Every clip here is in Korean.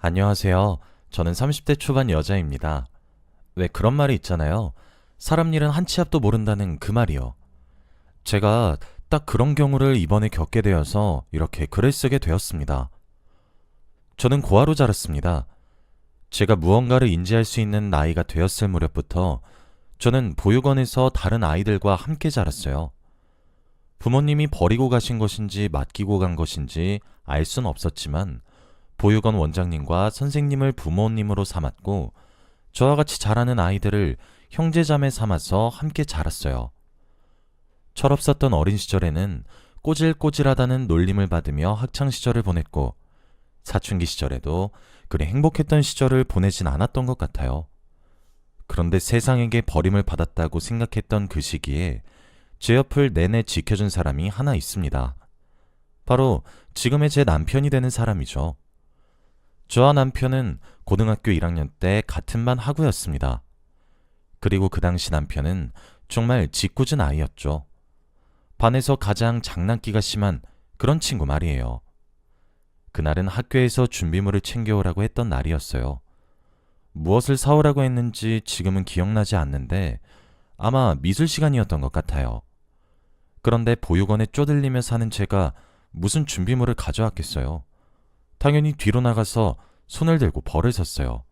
안녕하세요. 저는 30대 초반 여자입니다. 왜 그런 말이 있잖아요. 사람 일은 한 치 앞도 모른다는 그 말이요. 제가 딱 그런 경우를 이번에 겪게 되어서 이렇게 글을 쓰게 되었습니다. 저는 고아로 자랐습니다. 제가 무언가를 인지할 수 있는 나이가 되었을 무렵부터 저는 보육원에서 다른 아이들과 함께 자랐어요. 부모님이 버리고 가신 것인지 맡기고 간 것인지 알 순 없었지만 보육원 원장님과 선생님을 부모님으로 삼았고 저와 같이 자라는 아이들을 형제자매 삼아서 함께 자랐어요. 철없었던 어린 시절에는 꼬질꼬질하다는 놀림을 받으며 학창시절을 보냈고 사춘기 시절에도 그리 행복했던 시절을 보내진 않았던 것 같아요. 그런데 세상에게 버림을 받았다고 생각했던 그 시기에 제 옆을 내내 지켜준 사람이 하나 있습니다. 바로 지금의 제 남편이 되는 사람이죠. 저와 남편은 고등학교 1학년 때 같은 반 하구였습니다. 그리고 그 당시 남편은 정말 짓궂은 아이였죠. 반에서 가장 장난기가 심한 그런 친구 말이에요. 그날은 학교에서 준비물을 챙겨오라고 했던 날이었어요. 무엇을 사오라고 했는지 지금은 기억나지 않는데 아마 미술 시간이었던 것 같아요. 그런데 보육원에 쪼들리며 사는 제가 무슨 준비물을 가져왔겠어요. 당연히 뒤로 나가서 손을 들고 벌을 섰어요.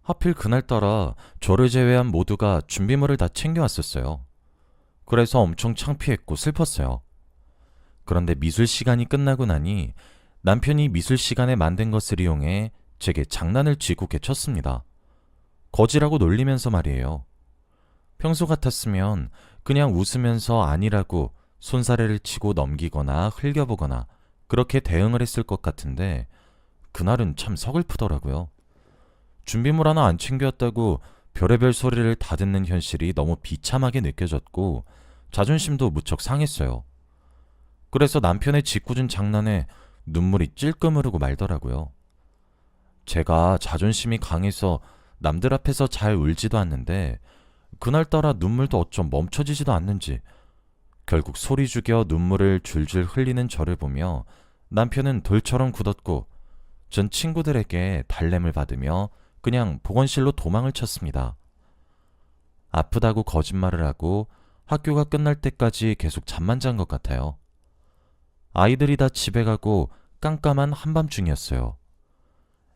하필 그날따라 저를 제외한 모두가 준비물을 다 챙겨왔었어요. 그래서 엄청 창피했고 슬펐어요. 그런데 미술 시간이 끝나고 나니 남편이 미술 시간에 만든 것을 이용해 제게 장난을 쥐고게 쳤습니다. 거지라고 놀리면서 말이에요. 평소 같았으면 그냥 웃으면서 아니라고 손사래를 치고 넘기거나 흘겨보거나 그렇게 대응을 했을 것 같은데 그날은 참 서글프더라고요. 준비물 하나 안 챙겨왔다고 별의별 소리를 다 듣는 현실이 너무 비참하게 느껴졌고 자존심도 무척 상했어요. 그래서 남편의 짓궂은 장난에 눈물이 찔끔 흐르고 말더라고요. 제가 자존심이 강해서 남들 앞에서 잘 울지도 않는데 그날따라 눈물도 어쩜 멈춰지지도 않는지 결국 소리 죽여 눈물을 줄줄 흘리는 저를 보며 남편은 돌처럼 굳었고 전 친구들에게 달램을 받으며 그냥 보건실로 도망을 쳤습니다. 아프다고 거짓말을 하고 학교가 끝날 때까지 계속 잠만 잔 것 같아요. 아이들이 다 집에 가고 깜깜한 한밤중이었어요.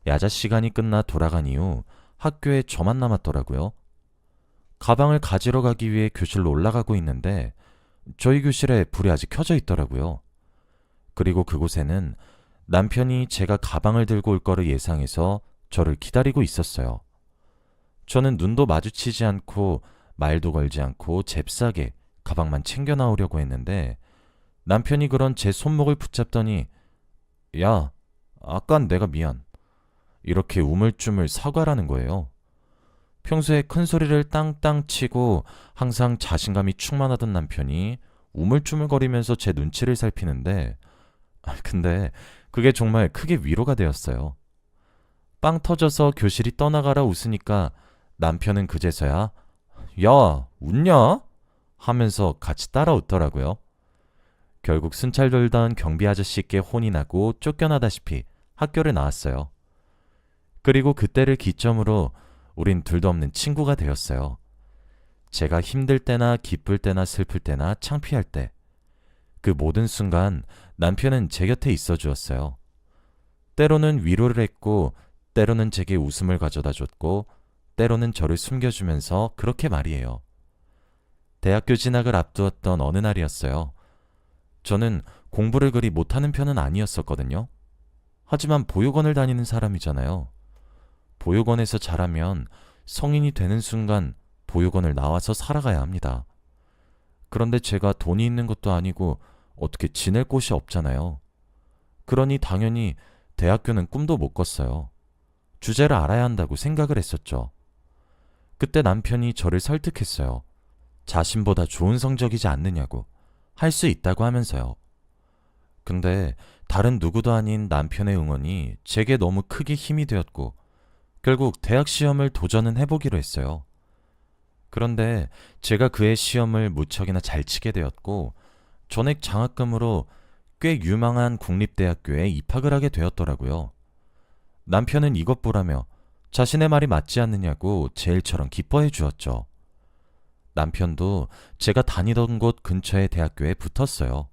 야자 시간이 끝나 돌아간 이후 학교에 저만 남았더라고요. 가방을 가지러 가기 위해 교실로 올라가고 있는데 저희 교실에 불이 아직 켜져 있더라고요. 그리고 그곳에는 남편이 제가 가방을 들고 올 거를 예상해서 저를 기다리고 있었어요. 저는 눈도 마주치지 않고 말도 걸지 않고 잽싸게 가방만 챙겨 나오려고 했는데 남편이 그런 제 손목을 붙잡더니 야, 아깐 내가 미안. 이렇게 우물쭈물 사과라는 거예요. 평소에 큰 소리를 땅땅 치고 항상 자신감이 충만하던 남편이 우물쭈물거리면서 제 눈치를 살피는데 근데 그게 정말 크게 위로가 되었어요. 빵 터져서 교실이 떠나가라 웃으니까 남편은 그제서야 야, 웃냐? 하면서 같이 따라 웃더라고요. 결국 순찰 돌던 경비 아저씨께 혼이 나고 쫓겨나다시피 학교를 나왔어요. 그리고 그때를 기점으로 우린 둘도 없는 친구가 되었어요. 제가 힘들 때나 기쁠 때나 슬플 때나 창피할 때 그 모든 순간 남편은 제 곁에 있어 주었어요. 때로는 위로를 했고 때로는 제게 웃음을 가져다 줬고 때로는 저를 숨겨주면서 그렇게 말이에요. 대학교 진학을 앞두었던 어느 날이었어요. 저는 공부를 그리 못하는 편은 아니었었거든요. 하지만 보육원을 다니는 사람이잖아요. 보육원에서 자라면 성인이 되는 순간 보육원을 나와서 살아가야 합니다. 그런데 제가 돈이 있는 것도 아니고 어떻게 지낼 곳이 없잖아요. 그러니 당연히 대학교는 꿈도 못 꿨어요. 주제를 알아야 한다고 생각을 했었죠. 그때 남편이 저를 설득했어요. 자신보다 좋은 성적이지 않느냐고, 할 수 있다고 하면서요. 근데 다른 누구도 아닌 남편의 응원이 제게 너무 크게 힘이 되었고 결국 대학 시험을 도전은 해보기로 했어요. 그런데 제가 그의 시험을 무척이나 잘 치게 되었고 전액 장학금으로 꽤 유망한 국립대학교에 입학을 하게 되었더라고요. 남편은 이것 보라며 자신의 말이 맞지 않느냐고 제 일처럼 기뻐해 주었죠. 남편도 제가 다니던 곳 근처의 대학교에 붙었어요.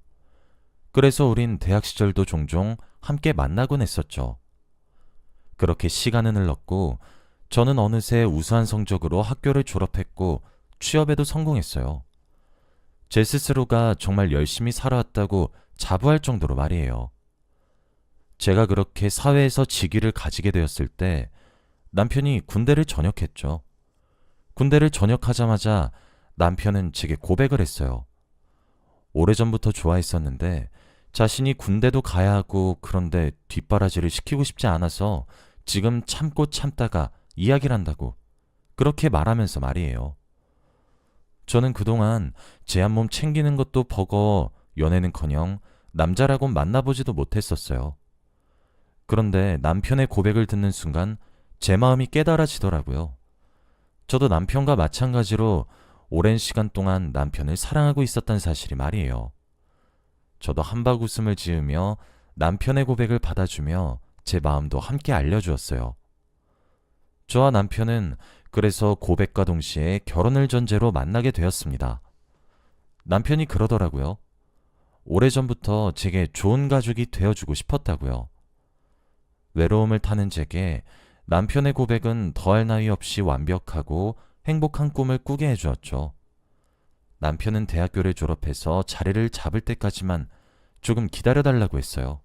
그래서 우린 대학 시절도 종종 함께 만나곤 했었죠. 그렇게 시간은 흘렀고 저는 어느새 우수한 성적으로 학교를 졸업했고 취업에도 성공했어요. 제 스스로가 정말 열심히 살아왔다고 자부할 정도로 말이에요. 제가 그렇게 사회에서 직위를 가지게 되었을 때 남편이 군대를 전역했죠. 군대를 전역하자마자 남편은 제게 고백을 했어요. 오래전부터 좋아했었는데 자신이 군대도 가야 하고 그런데 뒷바라지를 시키고 싶지 않아서 지금 참고 참다가 이야기를 한다고 그렇게 말하면서 말이에요. 저는 그동안 제 한 몸 챙기는 것도 버거워 연애는커녕 남자라곤 만나보지도 못했었어요. 그런데 남편의 고백을 듣는 순간 제 마음이 깨달아지더라고요. 저도 남편과 마찬가지로 오랜 시간 동안 남편을 사랑하고 있었단 사실이 말이에요. 저도 한박 웃음을 지으며 남편의 고백을 받아주며 제 마음도 함께 알려주었어요. 저와 남편은 그래서 고백과 동시에 결혼을 전제로 만나게 되었습니다. 남편이 그러더라고요. 오래전부터 제게 좋은 가족이 되어주고 싶었다고요. 외로움을 타는 제게 남편의 고백은 더할 나위 없이 완벽하고 행복한 꿈을 꾸게 해주었죠. 남편은 대학교를 졸업해서 자리를 잡을 때까지만 조금 기다려달라고 했어요.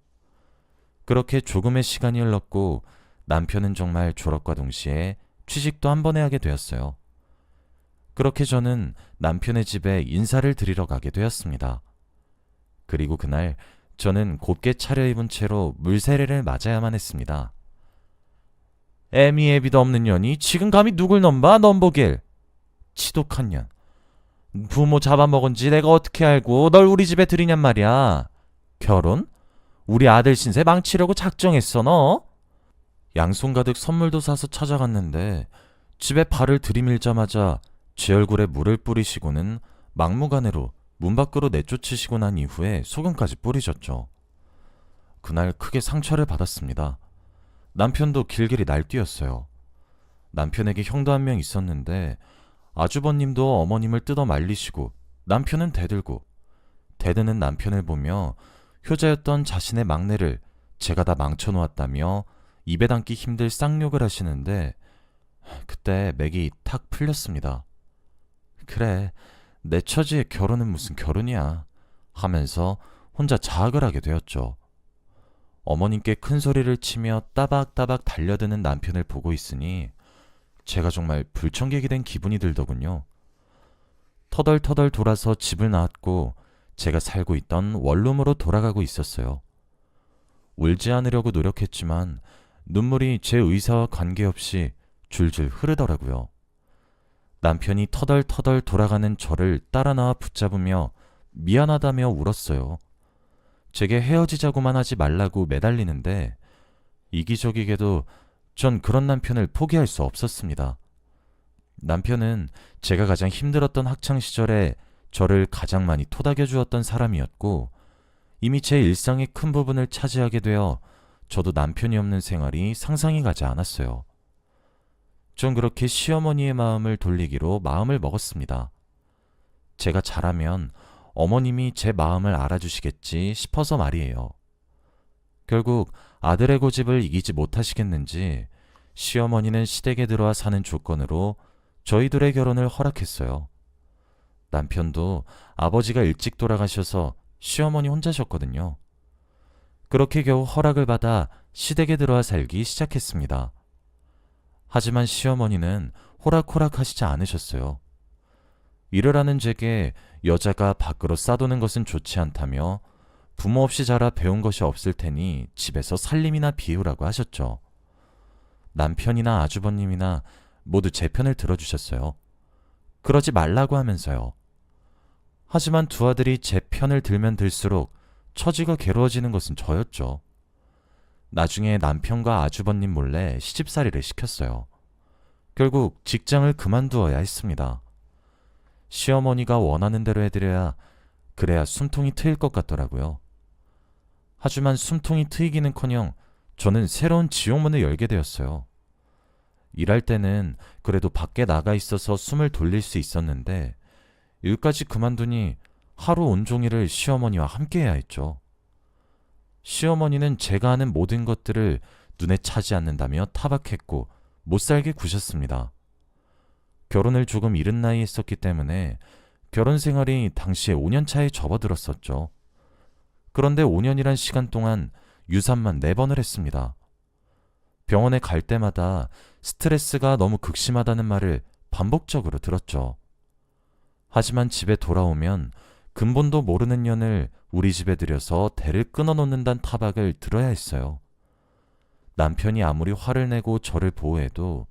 그렇게 조금의 시간이 흘렀고 남편은 정말 졸업과 동시에 취직도 한 번에 하게 되었어요. 그렇게 저는 남편의 집에 인사를 드리러 가게 되었습니다. 그리고 그날 저는 곱게 차려입은 채로 물세례를 맞아야만 했습니다. 애미애비도 없는 년이 지금 감히 누굴 넘봐 넘보길. 치독한 년. 부모 잡아먹은지 내가 어떻게 알고 널 우리 집에 들이냔 말이야. 결혼? 우리 아들 신세 망치려고 작정했어 너? 양손 가득 선물도 사서 찾아갔는데 집에 발을 들이밀자마자 제 얼굴에 물을 뿌리시고는 막무가내로 문 밖으로 내쫓으시고 난 이후에 소금까지 뿌리셨죠. 그날 크게 상처를 받았습니다. 남편도 길길이 날뛰었어요. 남편에게 형도 한 명 있었는데 아주버님도 어머님을 뜯어 말리시고 남편은 대들고 대드는 남편을 보며 효자였던 자신의 막내를 제가 다 망쳐놓았다며 입에 담기 힘들 쌍욕을 하시는데 그때 맥이 탁 풀렸습니다. 그래, 내 처지에 결혼은 무슨 결혼이야 하면서 혼자 자학을 하게 되었죠. 어머님께 큰 소리를 치며 따박따박 달려드는 남편을 보고 있으니 제가 정말 불청객이 된 기분이 들더군요. 터덜터덜 돌아서 집을 나왔고 제가 살고 있던 원룸으로 돌아가고 있었어요. 울지 않으려고 노력했지만 눈물이 제 의사와 관계없이 줄줄 흐르더라고요. 남편이 터덜터덜 돌아가는 저를 따라 나와 붙잡으며 미안하다며 울었어요. 제게 헤어지자고만 하지 말라고 매달리는데 이기적이게도 전 그런 남편을 포기할 수 없었습니다. 남편은 제가 가장 힘들었던 학창시절에 저를 가장 많이 토닥여 주었던 사람이었고 이미 제 일상의 큰 부분을 차지하게 되어 저도 남편이 없는 생활이 상상이 가지 않았어요. 전 그렇게 시어머니의 마음을 돌리기로 마음을 먹었습니다. 제가 잘하면 어머님이 제 마음을 알아주시겠지 싶어서 말이에요. 결국 아들의 고집을 이기지 못하시겠는지 시어머니는 시댁에 들어와 사는 조건으로 저희들의 결혼을 허락했어요. 남편도 아버지가 일찍 돌아가셔서 시어머니 혼자셨거든요. 그렇게 겨우 허락을 받아 시댁에 들어와 살기 시작했습니다. 하지만 시어머니는 호락호락 하시지 않으셨어요. 일을 하는 제게 여자가 밖으로 싸도는 것은 좋지 않다며 부모 없이 자라 배운 것이 없을 테니 집에서 살림이나 비우라고 하셨죠. 남편이나 아주버님이나 모두 제 편을 들어주셨어요. 그러지 말라고 하면서요. 하지만 두 아들이 제 편을 들면 들수록 처지가 괴로워지는 것은 저였죠. 나중에 남편과 아주버님 몰래 시집살이를 시켰어요. 결국 직장을 그만두어야 했습니다. 시어머니가 원하는 대로 해드려야 그래야 숨통이 트일 것 같더라고요. 하지만 숨통이 트이기는커녕 저는 새로운 지옥문을 열게 되었어요. 일할 때는 그래도 밖에 나가 있어서 숨을 돌릴 수 있었는데 일까지 그만두니 하루 온종일을 시어머니와 함께 해야 했죠. 시어머니는 제가 하는 모든 것들을 눈에 차지 않는다며 타박했고 못살게 구셨습니다. 결혼을 조금 이른 나이에 했었기 때문에 결혼 생활이 당시에 5년 차에 접어들었었죠. 그런데 5년이란 시간 동안 유산만 4번을 했습니다. 병원에 갈 때마다 스트레스가 너무 극심하다는 말을 반복적으로 들었죠. 하지만 집에 돌아오면 근본도 모르는 년을 우리 집에 들여서 대를 끊어놓는다는 타박을 들어야 했어요. 남편이 아무리 화를 내고 저를 보호해도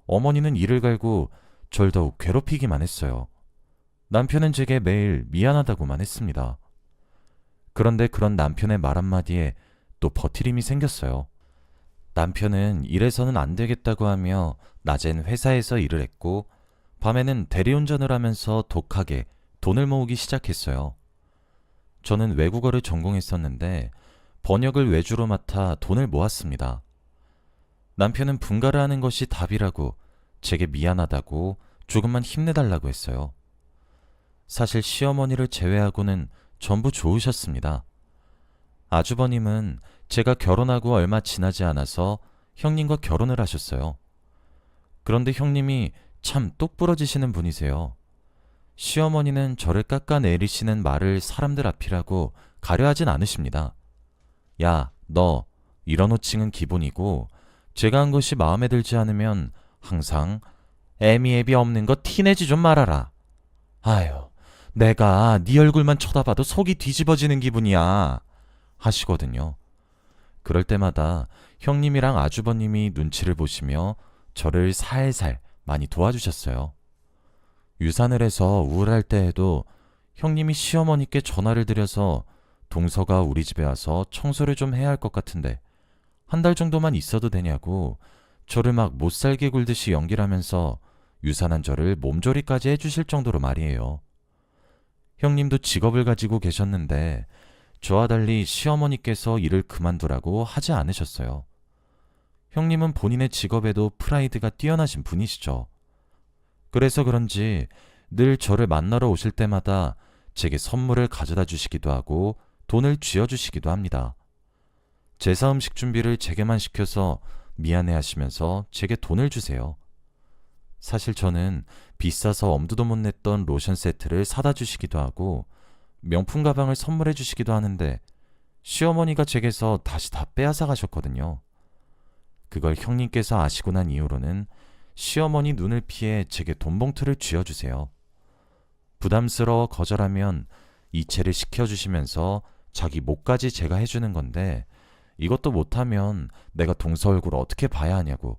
어머니는 이를 갈고 절 더욱 괴롭히기만 했어요. 남편은 제게 매일 미안하다고만 했습니다. 그런데 그런 남편의 말 한마디에 또 버티림이 생겼어요. 남편은 이래서는 안 되겠다고 하며 낮엔 회사에서 일을 했고 밤에는 대리운전을 하면서 독하게 돈을 모으기 시작했어요. 저는 외국어를 전공했었는데 번역을 외주로 맡아 돈을 모았습니다. 남편은 분가를 하는 것이 답이라고 제게 미안하다고 조금만 힘내달라고 했어요. 사실 시어머니를 제외하고는 전부 좋으셨습니다. 아주버님은 제가 결혼하고 얼마 지나지 않아서 형님과 결혼을 하셨어요. 그런데 형님이 참 똑부러지시는 분이세요. 시어머니는 저를 깎아내리시는 말을 사람들 앞이라고 가려하진 않으십니다. 야, 너 이런 호칭은 기본이고 제가 한 것이 마음에 들지 않으면 항상 애미애비 없는 거 티내지 좀 말아라. 아유, 내가 네 얼굴만 쳐다봐도 속이 뒤집어지는 기분이야 하시거든요. 그럴 때마다 형님이랑 아주버님이 눈치를 보시며 저를 살살 많이 도와주셨어요. 유산을 해서 우울할 때에도 형님이 시어머니께 전화를 드려서 동서가 우리 집에 와서 청소를 좀 해야 할 것 같은데 1달 정도만 있어도 되냐고 저를 막 못살게 굴듯이 연기를 하면서 유산한 저를 몸조리까지 해주실 정도로 말이에요. 형님도 직업을 가지고 계셨는데 저와 달리 시어머니께서 일을 그만두라고 하지 않으셨어요. 형님은 본인의 직업에도 프라이드가 뛰어나신 분이시죠. 그래서 그런지 늘 저를 만나러 오실 때마다 제게 선물을 가져다 주시기도 하고 돈을 쥐어주시기도 합니다. 제사 음식 준비를 제게만 시켜서 미안해 하시면서 제게 돈을 주세요. 사실 저는 비싸서 엄두도 못 냈던 로션 세트를 사다 주시기도 하고 명품 가방을 선물해 주시기도 하는데 시어머니가 제게서 다시 다 빼앗아 가셨거든요. 그걸 형님께서 아시고 난 이후로는 시어머니 눈을 피해 제게 돈봉투를 쥐어주세요. 부담스러워 거절하면 이체를 시켜주시면서 자기 목까지 제가 해주는 건데 이것도 못하면 내가 동서 얼굴을 어떻게 봐야 하냐고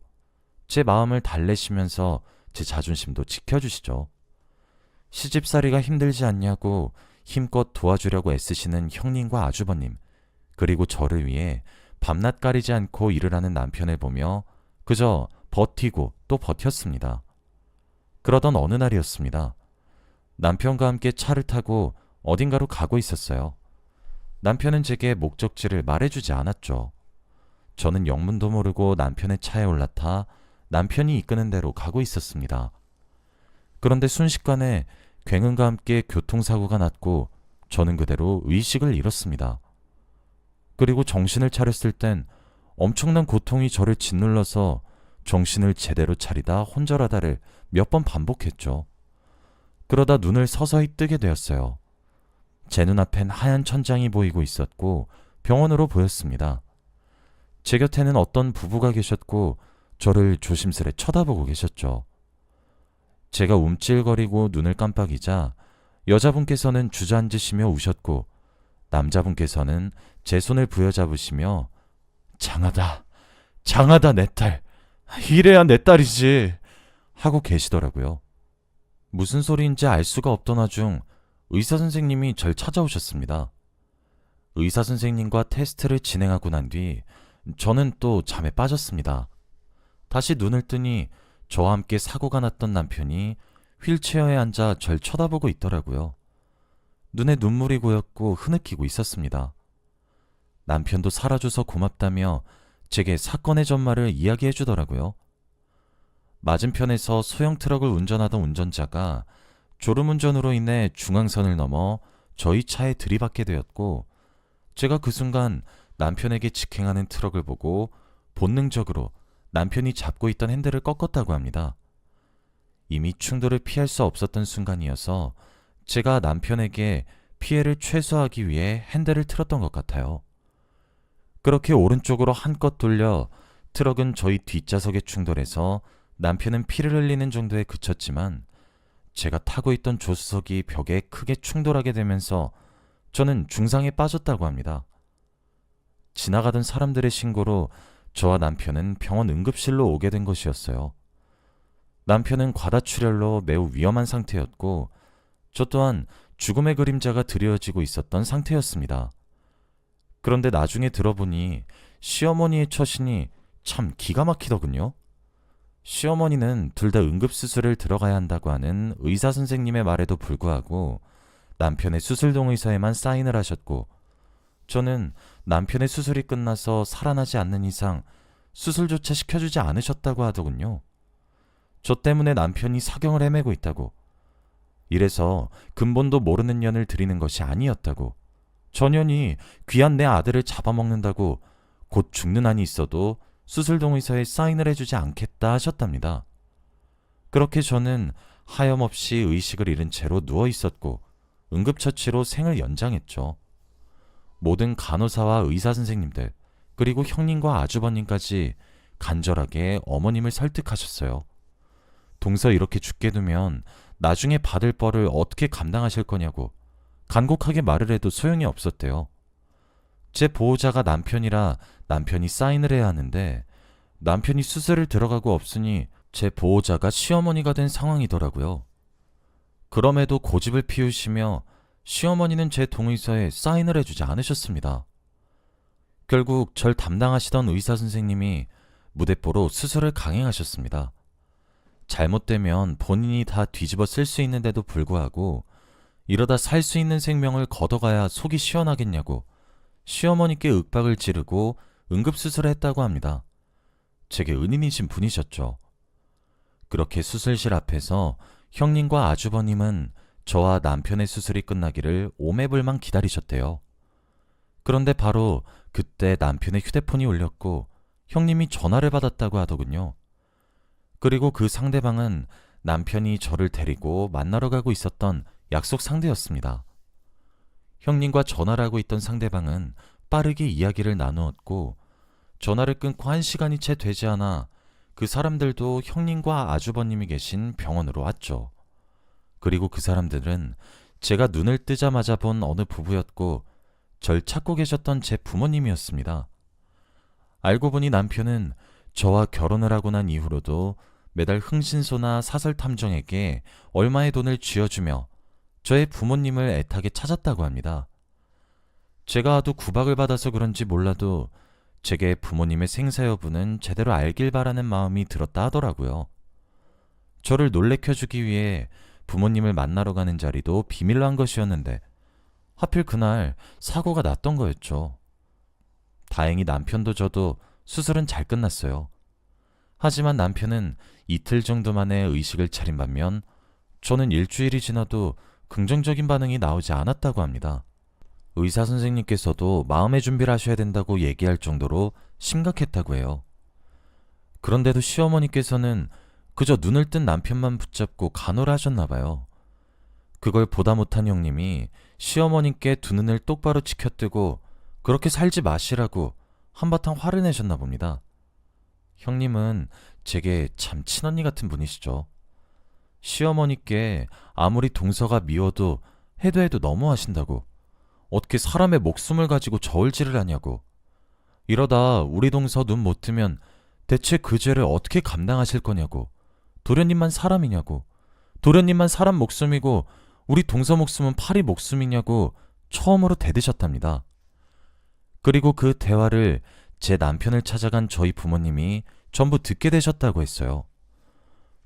제 마음을 달래시면서 제 자존심도 지켜주시죠. 시집살이가 힘들지 않냐고 힘껏 도와주려고 애쓰시는 형님과 아주버님, 그리고 저를 위해 밤낮 가리지 않고 일을 하는 남편을 보며 그저 버티고 또 버텼습니다. 그러던 어느 날이었습니다. 남편과 함께 차를 타고 어딘가로 가고 있었어요. 남편은 제게 목적지를 말해주지 않았죠. 저는 영문도 모르고 남편의 차에 올라타 남편이 이끄는 대로 가고 있었습니다. 그런데 순식간에 굉음과 함께 교통사고가 났고 저는 그대로 의식을 잃었습니다. 그리고 정신을 차렸을 땐 엄청난 고통이 저를 짓눌러서 정신을 제대로 차리다 혼절하다를 몇 번 반복했죠. 그러다 눈을 서서히 뜨게 되었어요. 제 눈앞엔 하얀 천장이 보이고 있었고 병원으로 보였습니다. 제 곁에는 어떤 부부가 계셨고 저를 조심스레 쳐다보고 계셨죠. 제가 움찔거리고 눈을 깜빡이자 여자분께서는 주저앉으시며 우셨고 남자분께서는 제 손을 부여잡으시며 장하다, 장하다 내 딸, 이래야 내 딸이지 하고 계시더라고요. 무슨 소리인지 알 수가 없던 와중 의사 선생님이 절 찾아오셨습니다. 의사 선생님과 테스트를 진행하고 난 뒤 저는 또 잠에 빠졌습니다. 다시 눈을 뜨니 저와 함께 사고가 났던 남편이 휠체어에 앉아 절 쳐다보고 있더라고요. 눈에 눈물이 고였고 흐느끼고 있었습니다. 남편도 살아줘서 고맙다며 제게 사건의 전말을 이야기해 주더라고요. 맞은편에서 소형 트럭을 운전하던 운전자가 졸음운전으로 인해 중앙선을 넘어 저희 차에 들이받게 되었고, 제가 그 순간 남편에게 직행하는 트럭을 보고 본능적으로 남편이 잡고 있던 핸들을 꺾었다고 합니다. 이미 충돌을 피할 수 없었던 순간이어서 제가 남편에게 피해를 최소화하기 위해 핸들을 틀었던 것 같아요. 그렇게 오른쪽으로 한껏 돌려 트럭은 저희 뒷좌석에 충돌해서 남편은 피를 흘리는 정도에 그쳤지만, 제가 타고 있던 조수석이 벽에 크게 충돌하게 되면서 저는 중상에 빠졌다고 합니다. 지나가던 사람들의 신고로 저와 남편은 병원 응급실로 오게 된 것이었어요. 남편은 과다출혈로 매우 위험한 상태였고, 저 또한 죽음의 그림자가 드리워지고 있었던 상태였습니다. 그런데 나중에 들어보니 시어머니의 처신이 참 기가 막히더군요. 시어머니는 둘 다 응급수술을 들어가야 한다고 하는 의사 선생님의 말에도 불구하고 남편의 수술 동의서에만 사인을 하셨고, 저는 남편의 수술이 끝나서 살아나지 않는 이상 수술조차 시켜주지 않으셨다고 하더군요. 저 때문에 남편이 사경을 헤매고 있다고, 이래서 근본도 모르는 년을 드리는 것이 아니었다고, 전현이 귀한 내 아들을 잡아먹는다고 곧 죽는 한이 있어도 수술 동의서에 사인을 해주지 않겠다 하셨답니다. 그렇게 저는 하염없이 의식을 잃은 채로 누워 있었고 응급처치로 생을 연장했죠. 모든 간호사와 의사 선생님들, 그리고 형님과 아주버님까지 간절하게 어머님을 설득하셨어요. 동서 이렇게 죽게 두면 나중에 받을 벌을 어떻게 감당하실 거냐고 간곡하게 말을 해도 소용이 없었대요. 제 보호자가 남편이라 남편이 사인을 해야 하는데, 남편이 수술을 들어가고 없으니 제 보호자가 시어머니가 된 상황이더라고요. 그럼에도 고집을 피우시며 시어머니는 제 동의서에 사인을 해주지 않으셨습니다. 결국 절 담당하시던 의사 선생님이 무대뽀로 수술을 강행하셨습니다. 잘못되면 본인이 다 뒤집어 쓸 수 있는데도 불구하고 이러다 살 수 있는 생명을 걷어가야 속이 시원하겠냐고 시어머니께 윽박을 지르고 응급수술을 했다고 합니다. 제게 은인이신 분이셨죠. 그렇게 수술실 앞에서 형님과 아주버님은 저와 남편의 수술이 끝나기를 오매불망 기다리셨대요. 그런데 바로 그때 남편의 휴대폰이 울렸고 형님이 전화를 받았다고 하더군요. 그리고 그 상대방은 남편이 저를 데리고 만나러 가고 있었던 약속 상대였습니다. 형님과 전화를 하고 있던 상대방은 빠르게 이야기를 나누었고, 전화를 끊고 1시간이 채 되지 않아 그 사람들도 형님과 아주버님이 계신 병원으로 왔죠. 그리고 그 사람들은 제가 눈을 뜨자마자 본 어느 부부였고, 절 찾고 계셨던 제 부모님이었습니다. 알고 보니 남편은 저와 결혼을 하고 난 이후로도 매달 흥신소나 사설탐정에게 얼마의 돈을 쥐어주며 저의 부모님을 애타게 찾았다고 합니다. 제가 하도 구박을 받아서 그런지 몰라도 제게 부모님의 생사 여부는 제대로 알길 바라는 마음이 들었다 하더라고요. 저를 놀래켜주기 위해 부모님을 만나러 가는 자리도 비밀로 한 것이었는데 하필 그날 사고가 났던 거였죠. 다행히 남편도 저도 수술은 잘 끝났어요. 하지만 남편은 이틀 정도 만에 의식을 차린 반면 저는 일주일이 지나도 긍정적인 반응이 나오지 않았다고 합니다. 의사 선생님께서도 마음의 준비를 하셔야 된다고 얘기할 정도로 심각했다고 해요. 그런데도 시어머니께서는 그저 눈을 뜬 남편만 붙잡고 간호를 하셨나 봐요. 그걸 보다 못한 형님이 시어머님께 두 눈을 똑바로 치켜뜨고 그렇게 살지 마시라고 한바탕 화를 내셨나 봅니다. 형님은 제게 참 친언니 같은 분이시죠. 시어머니께 아무리 동서가 미워도 해도 너무하신다고, 어떻게 사람의 목숨을 가지고 저울질을 하냐고, 이러다 우리 동서 눈 못 뜨면 대체 그 죄를 어떻게 감당하실 거냐고, 도련님만 사람이냐고, 도련님만 사람 목숨이고 우리 동서 목숨은 파리 목숨이냐고 처음으로 대드셨답니다. 그리고 그 대화를 제 남편을 찾아간 저희 부모님이 전부 듣게 되셨다고 했어요.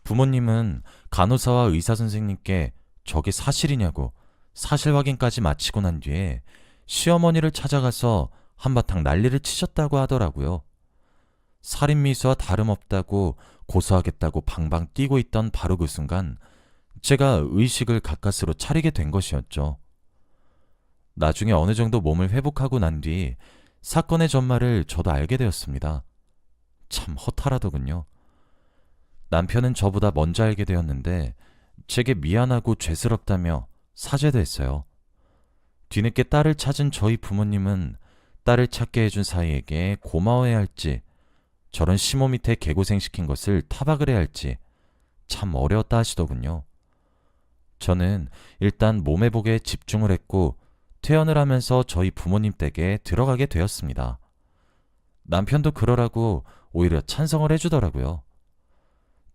부모님은 간호사와 의사 선생님께 저게 사실이냐고 사실 확인까지 마치고 난 뒤에 시어머니를 찾아가서 한바탕 난리를 치셨다고 하더라고요. 살인미수와 다름없다고 고소하겠다고 방방 뛰고 있던 바로 그 순간 제가 의식을 가까스로 차리게 된 것이었죠. 나중에 어느 정도 몸을 회복하고 난 뒤 사건의 전말을 저도 알게 되었습니다. 참 허탈하더군요. 남편은 저보다 먼저 알게 되었는데 제게 미안하고 죄스럽다며 사죄도 했어요. 뒤늦게 딸을 찾은 저희 부모님은 딸을 찾게 해준 사이에게 고마워해야 할지 저런 시모 밑에 개고생시킨 것을 타박을 해야 할지 참 어려웠다 하시더군요. 저는 일단 몸회복에 집중을 했고 퇴원을 하면서 저희 부모님 댁에 들어가게 되었습니다. 남편도 그러라고 오히려 찬성을 해주더라고요.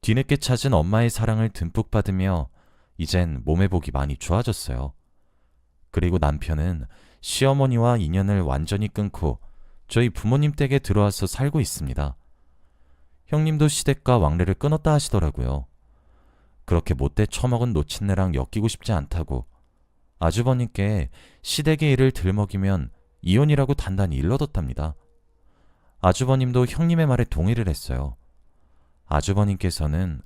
뒤늦게 찾은 엄마의 사랑을 듬뿍 받으며 이젠 몸회복이 많이 좋아졌어요. 그리고 남편은 시어머니와 인연을 완전히 끊고 저희 부모님 댁에 들어와서 살고 있습니다. 형님도 시댁과 왕래를 끊었다 하시더라고요. 그렇게 못돼 처먹은 노친네랑 엮이고 싶지 않다고 아주버님께 시댁의 일을 들먹이면 이혼이라고 단단히 일러뒀답니다. 아주버님도 형님의 말에 동의를 했어요. 아주버님께서는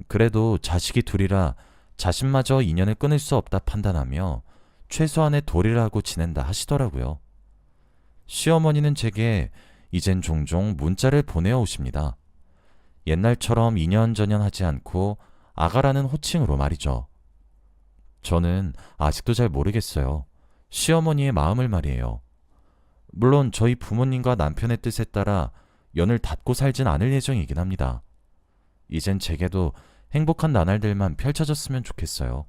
그래도 자식이 둘이라 자신마저 인연을 끊을 수 없다 판단하며 최소한의 도리를 하고 지낸다 하시더라고요. 시어머니는 제게 이젠 종종 문자를 보내어 오십니다. 옛날처럼 이년저년 하지 않고 아가라는 호칭으로 말이죠. 저는 아직도 잘 모르겠어요. 시어머니의 마음을 말이에요. 물론 저희 부모님과 남편의 뜻에 따라 연을 닫고 살진 않을 예정이긴 합니다. 이젠 제게도 행복한 나날들만 펼쳐졌으면 좋겠어요.